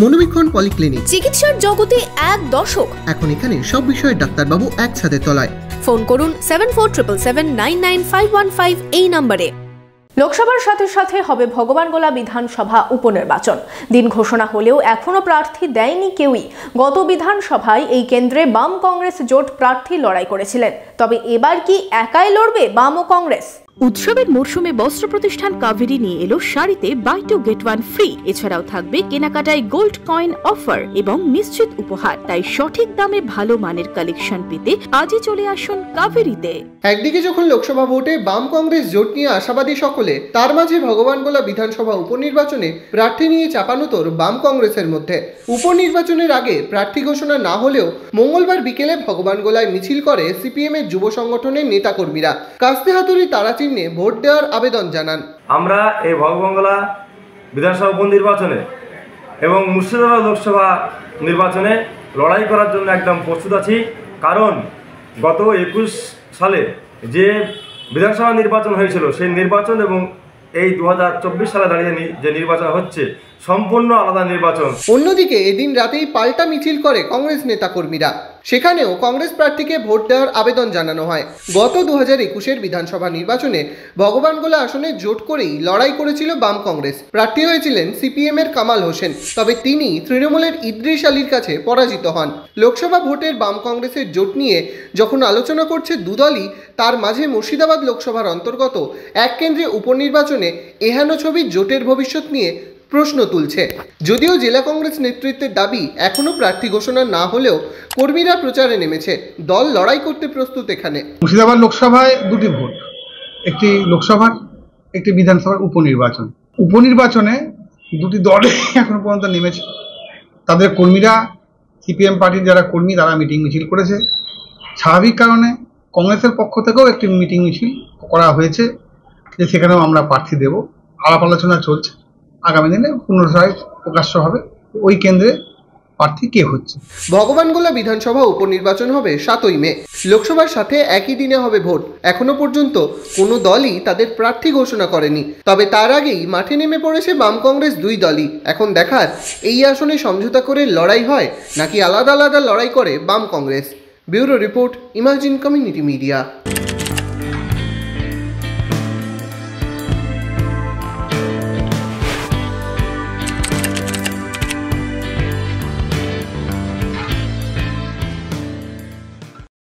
মনোবীক্ষণ polyclinic, চিকিৎসার জগতে এক দশক। এখন এখানে সব বিষয়ে ডাক্তারবাবু একসাথে তলায়। ফোন করুন 7477799515 এই নম্বরে। লোকসভার সাথে সাথে হবে ভগবানগোলা বিধানসভা উপনির্বাচন। দিন ঘোষণা হলেও এখনো প্রার্থী দেয়নি কেউই। গত বিধানসভায় এই কেন্দ্রে বাম কংগ্রেস জোট প্রার্থী লড়াই করেছিলেন। তবে এবার কি একাই লড়বে বাম ও কংগ্রেস? উৎসবের মরশুমে বস্ত্র প্রতিষ্ঠান কাভেরি নিয়ে এলো শাড়িতে buy two get one free. এছাড়াও থাকবে কেনাকাটায় গোল্ড কয়েন অফার এবং নিশ্চিত উপহার। তাই সঠিক দামে ভালো মানের কালেকশন পেতে আজই চলে আসুন কাভেরিতে। একদিকে যখন লোকসভা ভোটে বাম কংগ্রেস জোট নিয়ে আশাবাদী সকলে, তার মাঝে ভগবানগোলা বিধানসভা উপনির্বাচনে প্রার্থী নিয়ে চাপানুতোর বাম কংগ্রেসের মধ্যে। উপনির্বাচনের আগে প্রার্থী ঘোষণা না হলেও মঙ্গলবার বিকেলে ভগবানগোলায় মিছিল করে সিপিএম এর যুব সংগঠনের নেতাকর্মীরা। কাস্তে হাতুড়ি তারা চিহ্নে ভোট দেওয়ার আবেদন জানান। আমরা এই ভগবানগোলা বিধানসভা উপনির্বাচনে এবং মুর্শিদাবাদ লোকসভা নির্বাচনে লড়াই করার জন্য একদম প্রস্তুত আছি। কারণ গত 21 সালে যে বিধানসভা নির্বাচন হয়েছিল সেই নির্বাচন এবং এই 2024 সালে দাঁড়িয়ে যে নির্বাচন হচ্ছে সম্পূর্ণ আলাদা নির্বাচন। অন্যদিকে এদিন রাতেই পাল্টা মিছিল করে কংগ্রেস নেতাকর্মীরা। সেখানেও কংগ্রেস প্রার্থীকে ভোট দেওয়ার আবেদন জানানো হয়। গত 2021 বিধানসভা নির্বাচনে ভগবানগোলা আসনে জোট করেই লড়াই করেছিল বাম কংগ্রেস। প্রার্থী হয়েছিলেন সিপিএম এর কামাল হোসেন। তবে তিনি তৃণমূলের ইদ্রিস আলীর কাছে পরাজিত হন। লোকসভা ভোটের বাম কংগ্রেসের জোট নিয়ে যখন আলোচনা করছে দুদলই, তার মাঝে মুর্শিদাবাদ লোকসভার অন্তর্গত এক কেন্দ্রে উপনির্বাচনে এহেন ছবির জোটের ভবিষ্যৎ নিয়ে প্রশ্ন তুলছে। যদিও জেলা কংগ্রেস নেতৃত্বের দাবি এখনো প্রার্থী ঘোষণা না হলেও কর্মীরা প্রচারে নেমেছে। দল লড়াই করতে প্রস্তুত। এখানে মুর্শিদাবাদ লোকসভায় দুটি ভোট, একটি লোকসভার, একটি বিধানসভার উপনির্বাচন। উপনির্বাচনে দুটি দলে এখনো পর্যন্ত নেমেছে। তাদের কর্মীরা, সিপিএম পার্টির যারা কর্মী, তারা মিটিং মিছিল করেছে। স্বাভাবিক কারণে কংগ্রেসের পক্ষ থেকেও একটি মিটিং মিছিল করা হয়েছে যে সেখানেও আমরা প্রার্থী দেব। আলাপ আলোচনা চলছে। আগামী দিনে পুনরায় প্রকাশ্য হবে ওই কেন্দ্রে প্রার্থী কে হচ্ছে। ভগবানগোলা বিধানসভা উপনির্বাচন হবে 7ই মে। লোকসভার সাথে একই দিনে হবে ভোট। এখনো পর্যন্ত কোনো দলই তাদের প্রার্থী ঘোষণা করেনি। তবে তার আগেই মাঠে নেমে পড়েছে বাম কংগ্রেস দুই দলই। এখন দেখার এই আসনে সমঝোতা করে লড়াই হয় নাকি আলাদা আলাদা লড়াই করে বাম Congress. Bureau report, imagine community media.